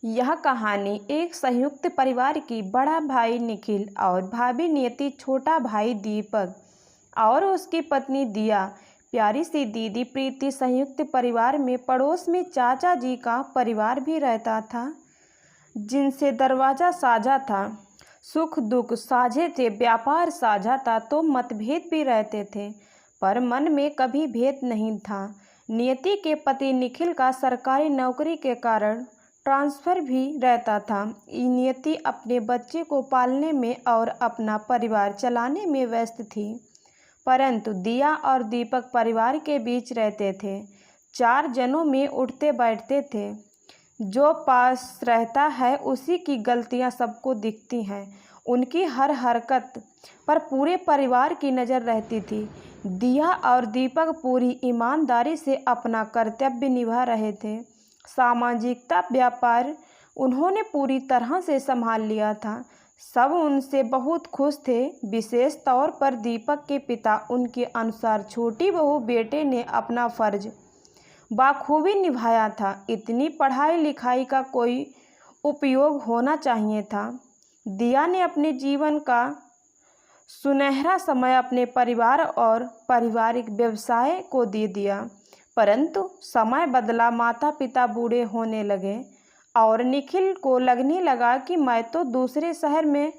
यह कहानी एक संयुक्त परिवार की। बड़ा भाई निखिल और भाभी नियति, छोटा भाई दीपक और उसकी पत्नी दिया, प्यारी सी दीदी प्रीति। संयुक्त परिवार में पड़ोस में चाचा जी का परिवार भी रहता था, जिनसे दरवाज़ा साझा था, सुख दुख साझे थे, व्यापार साझा था, तो मतभेद भी रहते थे, पर मन में कभी भेद नहीं था। नियति के पति निखिल का सरकारी नौकरी के कारण ट्रांसफ़र भी रहता था। नियति अपने बच्चे को पालने में और अपना परिवार चलाने में व्यस्त थी, परंतु दिया और दीपक परिवार के बीच रहते थे, 4 जनों में उठते बैठते थे। जो पास रहता है उसी की गलतियां सबको दिखती हैं, उनकी हर हरकत पर पूरे परिवार की नज़र रहती थी। दिया और दीपक पूरी ईमानदारी से अपना कर्तव्य निभा रहे थे। सामाजिकता व्यापार उन्होंने पूरी तरह से संभाल लिया था। सब उनसे बहुत खुश थे, विशेष तौर पर दीपक के पिता। उनके अनुसार छोटी बहू बेटे ने अपना फ़र्ज बाखूबी निभाया था। इतनी पढ़ाई लिखाई का कोई उपयोग होना चाहिए था। दिया ने अपने जीवन का सुनहरा समय अपने परिवार और पारिवारिक व्यवसाय को दे दिया, परंतु समय बदला, माता पिता बूढ़े होने लगे और निखिल को लगने लगा कि मैं तो दूसरे शहर में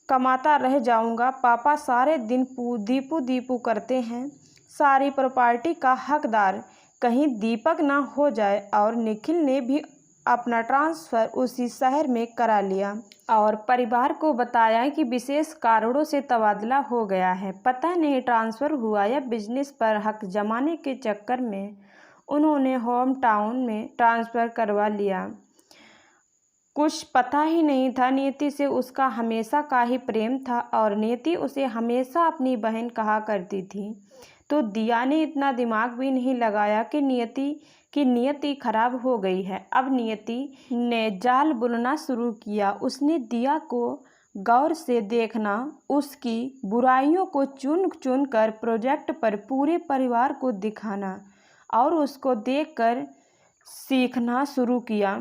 कमाता रह जाऊंगा। पापा सारे दिन दीपू दीपू करते हैं, सारी प्रॉपर्टी का हकदार कहीं दीपक ना हो जाए। और निखिल ने भी अपना ट्रांसफ़र उसी शहर में करा लिया और परिवार को बताया कि विशेष कारणों से तबादला हो गया है। पता नहीं ट्रांसफ़र हुआ या बिजनेस पर हक जमाने के चक्कर में उन्होंने होम टाउन में ट्रांसफ़र करवा लिया। कुछ पता ही नहीं था। नियति से उसका हमेशा का ही प्रेम था और नियति उसे हमेशा अपनी बहन कहा करती थी, तो दिया ने इतना दिमाग भी नहीं लगाया कि नियति खराब हो गई है। अब नियति ने जाल बुनना शुरू किया। उसने दिया को गौर से देखना, उसकी बुराइयों को चुन चुन कर प्रोजेक्ट पर पूरे परिवार को दिखाना और उसको देखकर सीखना शुरू किया।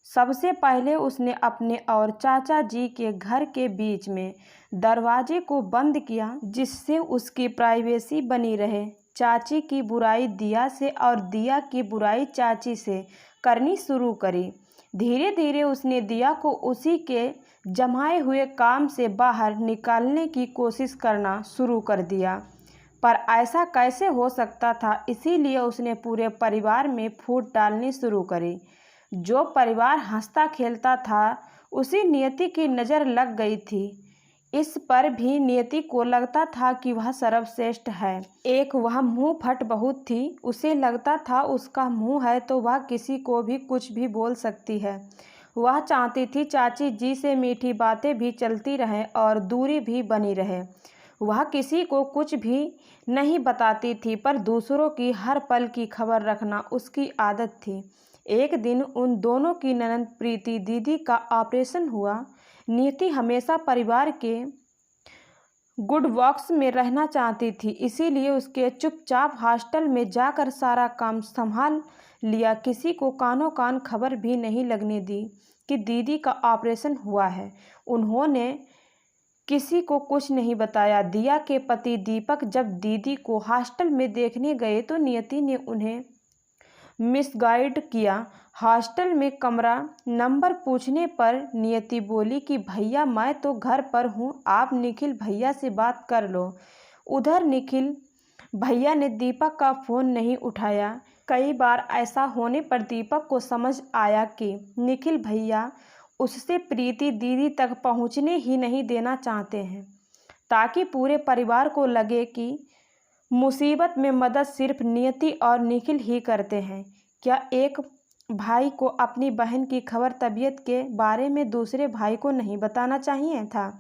सबसे पहले उसने अपने और चाचा जी के घर के बीच में दरवाजे को बंद किया, जिससे उसकी प्राइवेसी बनी रहे। चाची की बुराई दिया से और दिया की बुराई चाची से करनी शुरू करी। धीरे धीरे उसने दिया को उसी के जमाए हुए काम से बाहर निकालने की कोशिश करना शुरू कर दिया, पर ऐसा कैसे हो सकता था। इसीलिए उसने पूरे परिवार में फूट डालनी शुरू करी। जो परिवार हंसता खेलता था उसी नियति की नज़र लग गई थी। इस पर भी नियति को लगता था कि वह सर्वश्रेष्ठ है। एक वह मुंह फट बहुत थी। उसे लगता था उसका मुंह है तो वह किसी को भी कुछ भी बोल सकती है। वह चाहती थी चाची जी से मीठी बातें भी चलती रहें और दूरी भी बनी रहे। वह किसी को कुछ भी नहीं बताती थी, पर दूसरों की हर पल की खबर रखना उसकी आदत थी। एक दिन उन दोनों की ननद प्रीति दीदी का ऑपरेशन हुआ। नियति हमेशा परिवार के गुड बॉक्स में रहना चाहती थी, इसीलिए उसके चुपचाप हॉस्टल में जाकर सारा काम संभाल लिया। किसी को कानों कान खबर भी नहीं लगने दी कि दीदी का ऑपरेशन हुआ है। उन्होंने किसी को कुछ नहीं बताया। दिया के पति दीपक जब दीदी को हॉस्टल में देखने गए तो नियति ने उन्हें मिसगाइड किया। हॉस्टल में कमरा नंबर पूछने पर नियति बोली कि भैया मैं तो घर पर हूँ, आप निखिल भैया से बात कर लो। उधर निखिल भैया ने दीपक का फ़ोन नहीं उठाया। कई बार ऐसा होने पर दीपक को समझ आया कि निखिल भैया उससे प्रीति दीदी तक पहुँचने ही नहीं देना चाहते हैं, ताकि पूरे परिवार को लगे कि मुसीबत में मदद सिर्फ नियति और निखिल ही करते हैं। क्या एक भाई को अपनी बहन की खबर, तबीयत के बारे में दूसरे भाई को नहीं बताना चाहिए था?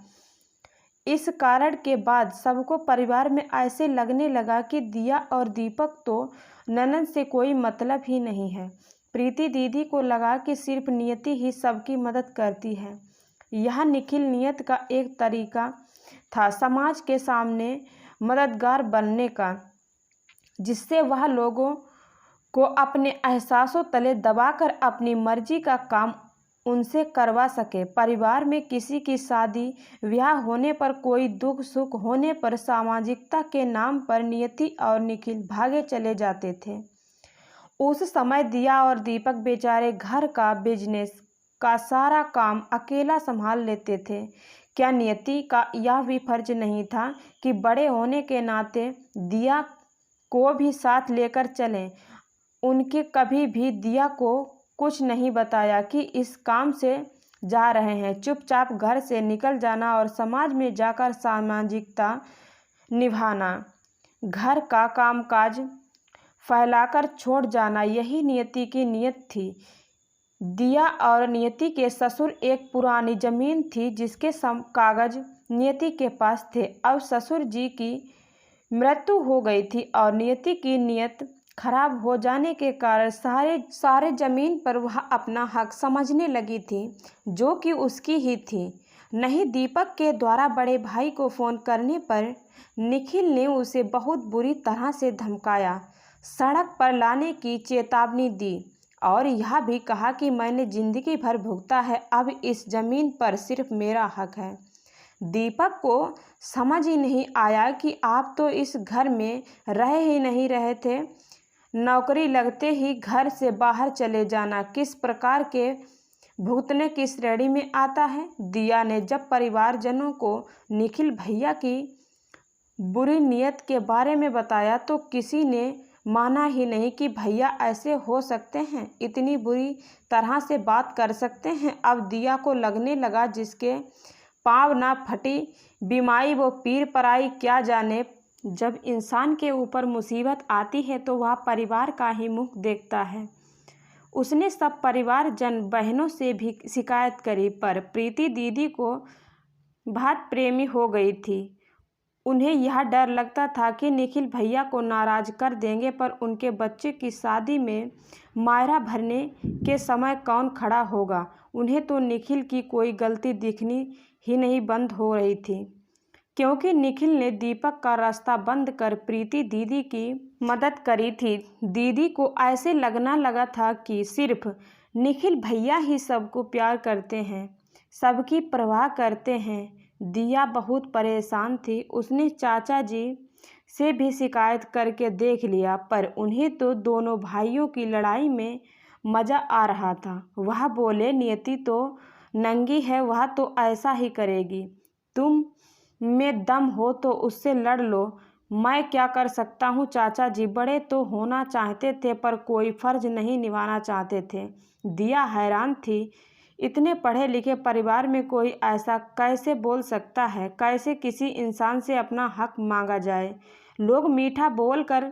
इस कारण के बाद सबको परिवार में ऐसे लगने लगा कि दिया और दीपक तो ननद से कोई मतलब ही नहीं है। प्रीति दीदी को लगा कि सिर्फ नियति ही सबकी मदद करती है। यह निखिल नियत का एक तरीका था समाज के सामने मददगार बनने का, जिससे वह लोगों को अपने एहसासों तले दबाकर अपनी मर्जी का काम उनसे करवा सके। परिवार में किसी की शादी ब्याह होने पर, कोई दुख सुख होने पर सामाजिकता के नाम पर नियति और निखिल भागे चले जाते थे। उस समय दिया और दीपक बेचारे घर का बिजनेस का सारा काम अकेला संभाल लेते थे। क्या नियति का यह भी फर्ज नहीं था कि बड़े होने के नाते दिया को भी साथ लेकर चलें? उनके कभी भी दिया को कुछ नहीं बताया कि इस काम से जा रहे हैं। चुपचाप घर से निकल जाना और समाज में जाकर सामाजिकता निभाना, घर का कामकाज फैलाकर छोड़ जाना, यही नियति की नीयत थी। दिया और नियति के ससुर एक पुरानी जमीन थी जिसके कागज नियति के पास थे। अब ससुर जी की मृत्यु हो गई थी और नियति की नीयत खराब हो जाने के कारण सारे जमीन पर वह अपना हक समझने लगी थी, जो कि उसकी ही थी। नहीं, दीपक के द्वारा बड़े भाई को फ़ोन करने पर निखिल ने उसे बहुत बुरी तरह से धमकाया, सड़क पर लाने की चेतावनी दी और यह भी कहा कि मैंने ज़िंदगी भर भुगता है, अब इस ज़मीन पर सिर्फ मेरा हक है। दीपक को समझ ही नहीं आया कि आप तो इस घर में रह ही नहीं रहे थे, नौकरी लगते ही घर से बाहर चले जाना किस प्रकार के भुगतने की श्रेणी में आता है। दिया ने जब परिवारजनों को निखिल भैया की बुरी नीयत के बारे में बताया तो किसी ने माना ही नहीं कि भैया ऐसे हो सकते हैं, इतनी बुरी तरह से बात कर सकते हैं। अब दिया को लगने लगा जिसके पाँव ना फटी बीमारी वो पीर पराई क्या जाने। जब इंसान के ऊपर मुसीबत आती है तो वह परिवार का ही मुख देखता है। उसने सब परिवारजन बहनों से भी शिकायत करी, पर प्रीति दीदी को बहुत प्रेमी हो गई थी। उन्हें यह डर लगता था कि निखिल भैया को नाराज़ कर देंगे, पर उनके बच्चे की शादी में मायरा भरने के समय कौन खड़ा होगा। उन्हें तो निखिल की कोई गलती दिखनी ही नहीं बंद हो रही थी, क्योंकि निखिल ने दीपक का रास्ता बंद कर प्रीति दीदी की मदद करी थी। दीदी को ऐसे लगना लगा था कि सिर्फ निखिल भैया ही सबको प्यार करते हैं, सबकी परवाह करते हैं। दिया बहुत परेशान थी। उसने चाचा जी से भी शिकायत करके देख लिया, पर उन्हें तो दोनों भाइयों की लड़ाई में मज़ा आ रहा था। वह बोले, नियति तो नंगी है, वह तो ऐसा ही करेगी। तुम में दम हो तो उससे लड़ लो, मैं क्या कर सकता हूँ चाचा जी। बड़े तो होना चाहते थे पर कोई फ़र्ज नहीं निभाना चाहते थे। दिया हैरान थी, इतने पढ़े लिखे परिवार में कोई ऐसा कैसे बोल सकता है? कैसे किसी इंसान से अपना हक मांगा जाए? लोग मीठा बोलकर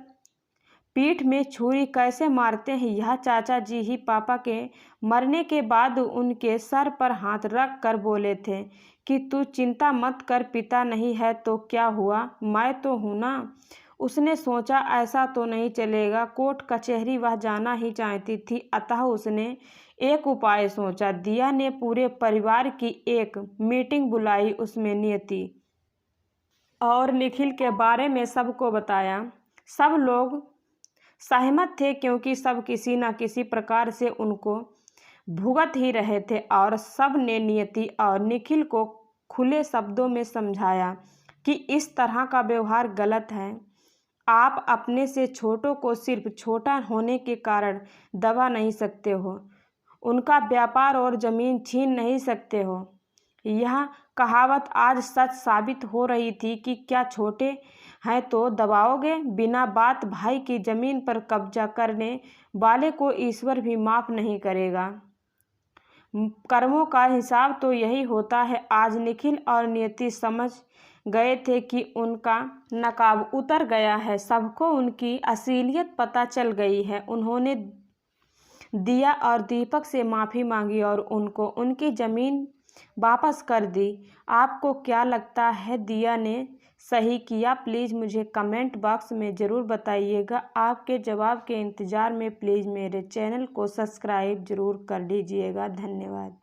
पीठ में छुरी कैसे मारते हैं? यह चाचा जी ही पापा के मरने के बाद उनके सर पर हाथ रख कर बोले थे कि तू चिंता मत कर, पिता नहीं है तो क्या हुआ, मैं तो हूँ ना। उसने सोचा ऐसा तो नहीं चलेगा, कोर्ट कचहरी वह जाना ही चाहती थी, अतः उसने एक उपाय सोचा। दिया ने पूरे परिवार की एक मीटिंग बुलाई, उसमें नियति और निखिल के बारे में सबको बताया। सब लोग सहमत थे क्योंकि सब किसी न किसी प्रकार से उनको भुगत ही रहे थे और सब ने नियति और निखिल को खुले शब्दों में समझाया कि इस तरह का व्यवहार गलत है। आप अपने से छोटों को सिर्फ छोटा होने के कारण दबा नहीं सकते हो, उनका व्यापार और ज़मीन छीन नहीं सकते हो। यह कहावत आज सच साबित हो रही थी कि क्या छोटे हैं तो दबाओगे, बिना बात भाई की ज़मीन पर कब्जा करने वाले को ईश्वर भी माफ़ नहीं करेगा। कर्मों का हिसाब तो यही होता है। आज निखिल और नियति समझ गए थे कि उनका नकाब उतर गया है, सबको उनकी असलियत पता चल गई है। उन्होंने दिया और दीपक से माफ़ी मांगी और उनको उनकी ज़मीन वापस कर दी। आपको क्या लगता है दिया ने सही किया? प्लीज़ मुझे कमेंट बॉक्स में ज़रूर बताइएगा। आपके जवाब के इंतज़ार में प्लीज़ मेरे चैनल को सब्सक्राइब ज़रूर कर लीजिएगा। धन्यवाद।